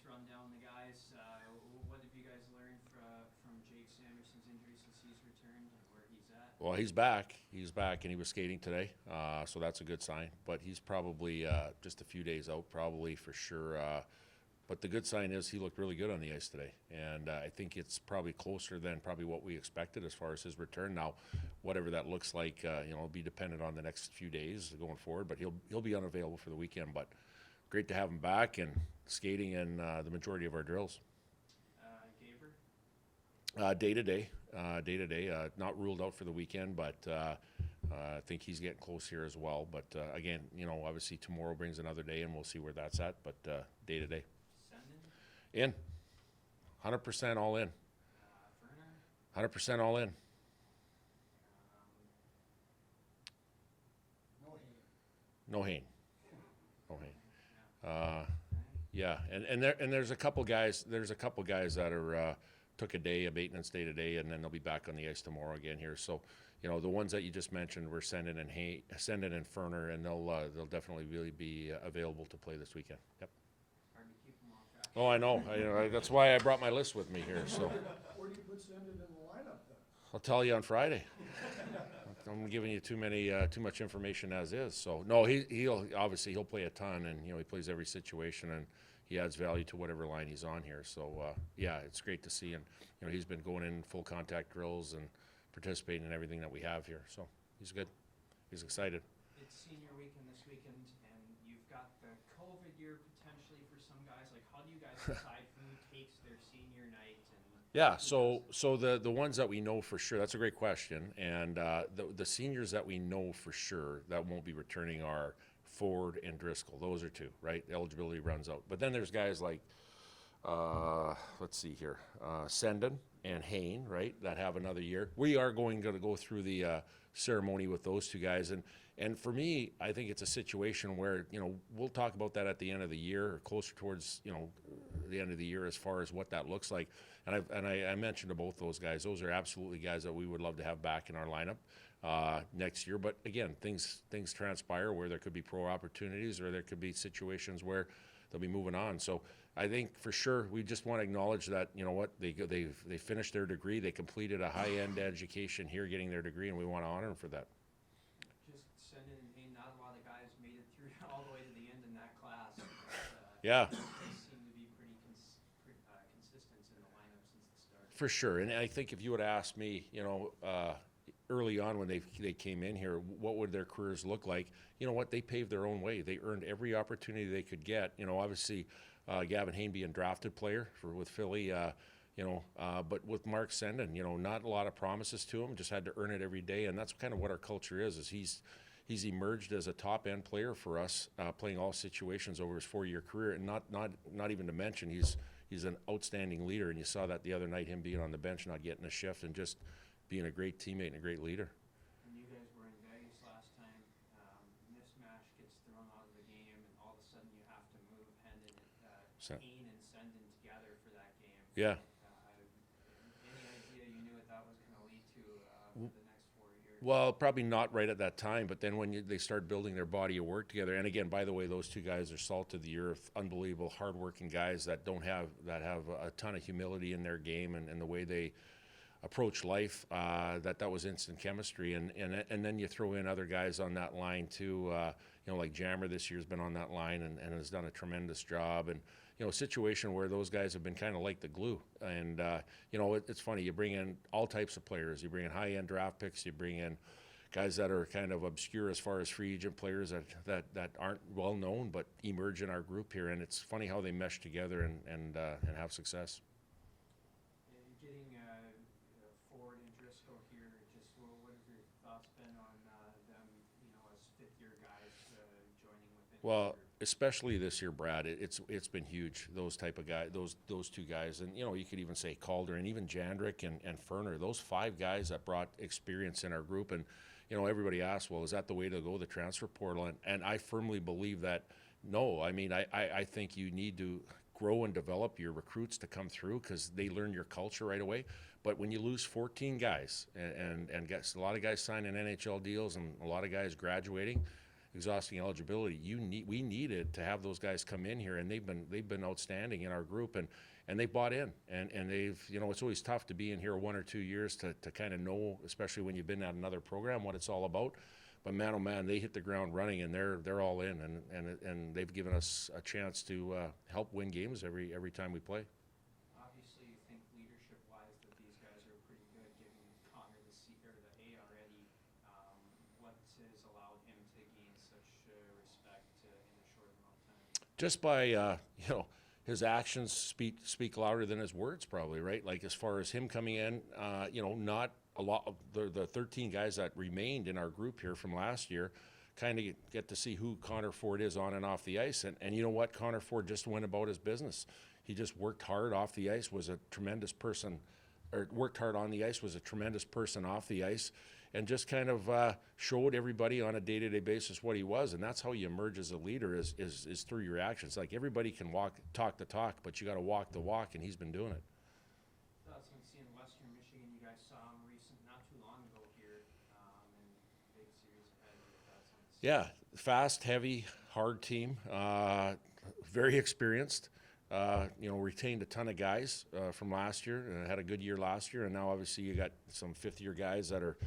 run down the guys. What have you guys learned from Jake Sanderson's injury since he's returned and where he's at? Well, he's back. He's back, and he was skating today, so that's a good sign. But he's probably just a few days out, probably for sure. But the good sign is he looked really good on the ice today, and I think it's probably closer than probably what we expected as far as his return. Now, whatever that looks like, it'll be dependent on the next few days going forward. But he'll be unavailable for the weekend. But great to have him back and skating in the majority of our drills. Gaber? Day to day, not ruled out for the weekend, but I think he's getting close here as well. But again, obviously tomorrow brings another day, and we'll see where that's at. But day to day. In. 100% all in. 100% all in. No Hayne. Yeah, and there's a couple guys. There's a couple guys that are took a day, a maintenance day today, and then they'll be back on the ice tomorrow again here. So, the ones that you just mentioned were Sendin and Ferner, and they'll definitely really be available to play this weekend. Yep. Hard to keep them all track. Oh, I know. That's why I brought my list with me here. So. Where do you put Sendin in the lineup then? I'll tell you on Friday. I'm giving you too much information as is. So no, he'll play a ton, and he plays every situation, and he adds value to whatever line he's on here. So yeah, it's great to see, and he's been going in full contact drills and participating in everything that we have here. So he's good. He's excited. It's senior weekend this weekend, and you've got the COVID year potentially for some guys. Like, how do you guys decide who takes their senior night? Yeah, so the ones that we know for sure, that's a great question. And the seniors that we know for sure that won't be returning are Ford and Driscoll. Those are two, right? Eligibility runs out. But then there's guys like, let's see here, Sendin and Hayne, right, that have another year. We are going to go through the ceremony with those two guys. And for me, I think it's a situation where, we'll talk about that at the end of the year or closer towards, the end of the year as far as what that looks like. And I mentioned to both those guys, those are absolutely guys that we would love to have back in our lineup next year. But again, things transpire where there could be pro opportunities or there could be situations where they'll be moving on. So I think for sure we just want to acknowledge that, they finished their degree, they completed a high-end education here getting their degree, and we want to honor them for that. Just Sendin and Hayne, not a lot of guys made it through all the way to the end in that class. But, yeah. For sure, and I think if you would ask me, early on when they came in here, what would their careers look like? You know what? They paved their own way. They earned every opportunity they could get. Obviously, Gavin Hayne being drafted player with Philly, but with Mark Sendin, not a lot of promises to him. Just had to earn it every day, and that's kind of what our culture is he's emerged as a top end player for us, playing all situations over his 4-year career, and not even to mention he's an outstanding leader, and you saw that the other night, him being on the bench, not getting a shift, and just being a great teammate and a great leader. And you guys were in Vegas last time. Mismatch gets thrown out of the game, and all of a sudden you have to move Hayne and Sendin together for that game. Yeah. Any idea you knew what that was going to lead to for the next 4 years? Well, probably not right at that time, but then when they start building their body of work together, and again, by the way, those two guys are salt of the earth, unbelievable, hardworking guys that have a ton of humility in their game and the way they approach life. That was instant chemistry, and then you throw in other guys on that line too. Like Jammer this year's been on that line and has done a tremendous job, and a situation where those guys have been kind of like the glue. And it's funny, you bring in all types of players. You bring in high-end draft picks. You bring in guys that are kind of obscure as far as free agent players that aren't well known but emerge in our group here. And it's funny how they mesh together and have success. Getting Ford and Driscoll here, just what have your thoughts been on them, as fifth-year guys joining within? Well, especially this year, Brad, it's been huge. Those type of guys, those two guys, and you could even say Calder and even Jandrick and Ferner. Those 5 guys that brought experience in our group, and everybody asks, well, is that the way to go, the transfer portal? And I firmly believe that. No, I mean I think you need to grow and develop your recruits to come through because they learn your culture right away. But when you lose 14 guys and get a lot of guys signing NHL deals and a lot of guys graduating, exhausting eligibility. We needed to have those guys come in here, and they've been outstanding in our group, and they bought in, and they've, it's always tough to be in here 1 or 2 years to kind of know, especially when you've been at another program, what it's all about. But man, oh man, they hit the ground running, and they're all in, and they've given us a chance to help win games every time we play. Obviously, you think leadership-wise that these guys are pretty good, giving Connor the C or the A already. What has allowed him to gain such respect in a short amount of time? Just by his actions speak louder than his words, probably, right? Like, as far as him coming in, not a lot of the 13 guys that remained in our group here from last year kind of get to see who Connor Ford is on and off the ice. And you know what? Connor Ford just went about his business. He just worked hard off the ice, was a tremendous person, or worked hard on the ice, was a tremendous person off the ice, and just kind of showed everybody on a day-to-day basis what he was. And that's how you emerge as a leader, is through your actions. Like, everybody can talk the talk, but you got to walk the walk, and he's been doing it. Thoughts on seeing Western Michigan? You guys saw him not too long ago here, in big series ahead. Your thoughts on this? Yeah, fast, heavy, hard team, very experienced. Retained a ton of guys from last year, and had a good year last year, and now obviously you got some fifth-year guys that are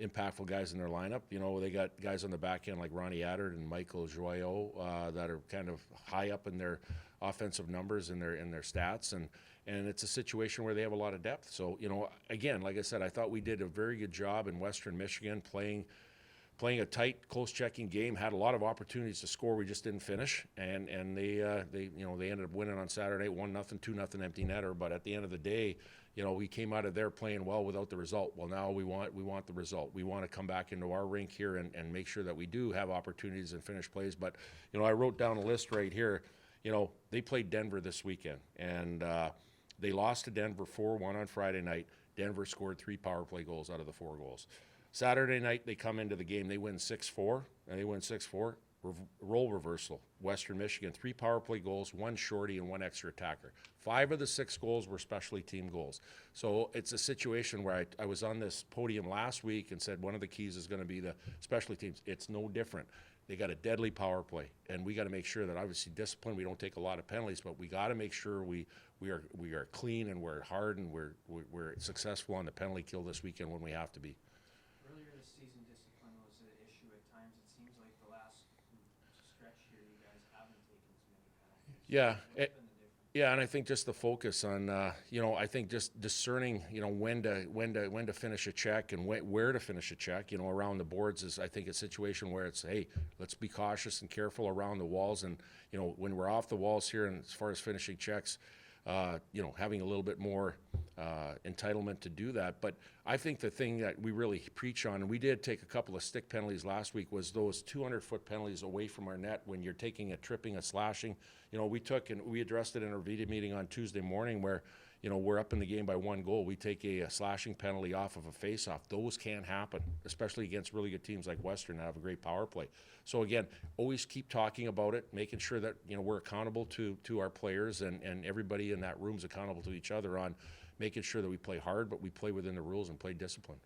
impactful guys in their lineup. They got guys on the back end like Ronnie Addard and Michael Joyot that are kind of high up in their offensive numbers and their stats, and it's a situation where they have a lot of depth. So, again, like I said, I thought we did a very good job in Western Michigan playing a tight, close-checking game. Had a lot of opportunities to score, we just didn't finish, and they ended up winning on Saturday, 1-0, 2-0 empty netter. But at the end of the day, we came out of there playing well without the result. Well, now we want the result. We want to come back into our rink here and make sure that we do have opportunities and finish plays. But I wrote down a list right here. They played Denver this weekend, and they lost to Denver 4-1 on Friday night. Denver scored 3 power play goals out of the 4 goals. Saturday night, they come into the game, they win 6-4, and they win 6-4. Role reversal. Western Michigan, 3 power play goals, 1 shorty, and 1 extra attacker. 5 of the 6 goals were specialty team goals. So it's a situation where I was on this podium last week and said one of the keys is going to be the specialty teams. It's no different. They got a deadly power play, and we got to make sure that, obviously, discipline, we don't take a lot of penalties, but we got to make sure we are clean and we're hard and we're successful on the penalty kill this weekend when we have to be. Earlier this season, discipline was an issue at times. It seems like the last stretch here, you guys haven't taken as many penalties. Yeah. What's been the difference? Yeah, and I think just the focus on, I think just discerning, when to finish a check and where to finish a check, around the boards is, I think, a situation where it's, hey, let's be cautious and careful around the walls, and when we're off the walls here, and as far as finishing checks, having a little bit more entitlement to do that. But I think the thing that we really preach on, and we did take a couple of stick penalties last week, was those 200-foot penalties away from our net when you're taking a tripping, a slashing. We took, and we addressed it in our VD meeting on Tuesday morning, where we're up in the game by 1 goal. We take a slashing penalty off of a face-off. Those can't happen, especially against really good teams like Western that have a great power play. So again, always keep talking about it, making sure that we're accountable to our players, and everybody in that room's accountable to each other on making sure that we play hard, but we play within the rules and play discipline.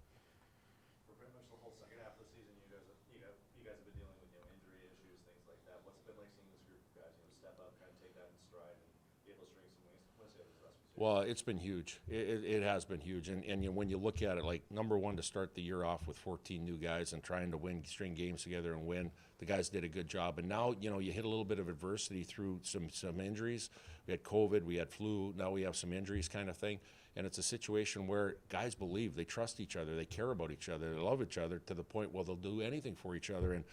For pretty much the whole second half of the season, you guys have been dealing with injury issues, things like that. What's it been like seeing this group of guys step up, kind of take that in stride, and be able to string some wins together the rest of the season? Well, it's been huge. It has been huge, and when you look at it, like, number one, to start the year off with 14 new guys and trying to string games together and win, the guys did a good job. And now you hit a little bit of adversity through some injuries. We had COVID, we had flu, now we have some injuries, kind of thing. And it's a situation where guys believe, they trust each other, they care about each other, they love each other, to the point where they'll do anything for each other. And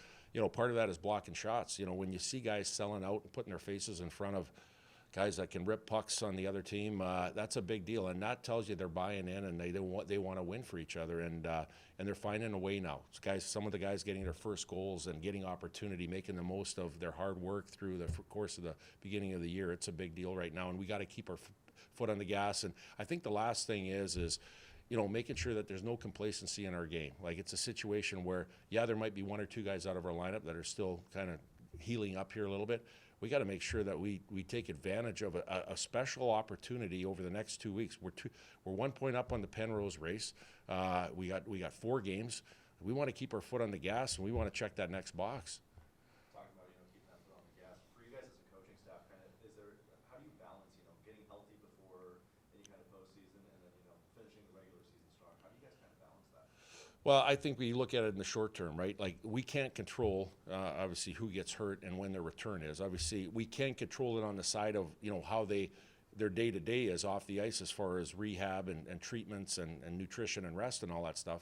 part of that is blocking shots. When you see guys selling out and putting their faces in front of guys that can rip pucks on the other team, that's a big deal, and that tells you they're buying in, and they want to win for each other, and they're finding a way now. Some of the guys getting their first goals and getting opportunity, making the most of their hard work through the course of the beginning of the year. It's a big deal right now, and we got to keep our foot on the gas. And I think the last thing is making sure that there's no complacency in our game. Like, it's a situation where, yeah, there might be 1 or 2 guys out of our lineup that are still kind of healing up here a little bit. We got to make sure that we take advantage of a special opportunity over the next 2 weeks. We're 1 point up on the Penrose race. We got 4 games. We want to keep our foot on the gas, and we want to check that next box. Well, I think we look at it in the short term, right? Like, we can't control, obviously, who gets hurt and when their return is. Obviously, we can control it on the side of, how their day-to-day is off the ice as far as rehab and treatments and nutrition and rest and all that stuff.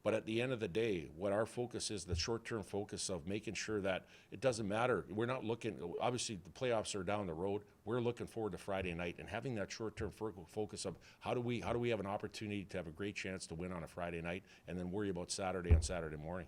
But at the end of the day, what our focus is, the short-term focus of making sure that it doesn't matter. We're not looking, obviously, the playoffs are down the road. We're looking forward to Friday night and having that short-term focus of how do we have an opportunity to have a great chance to win on a Friday night and then worry about Saturday and Saturday morning.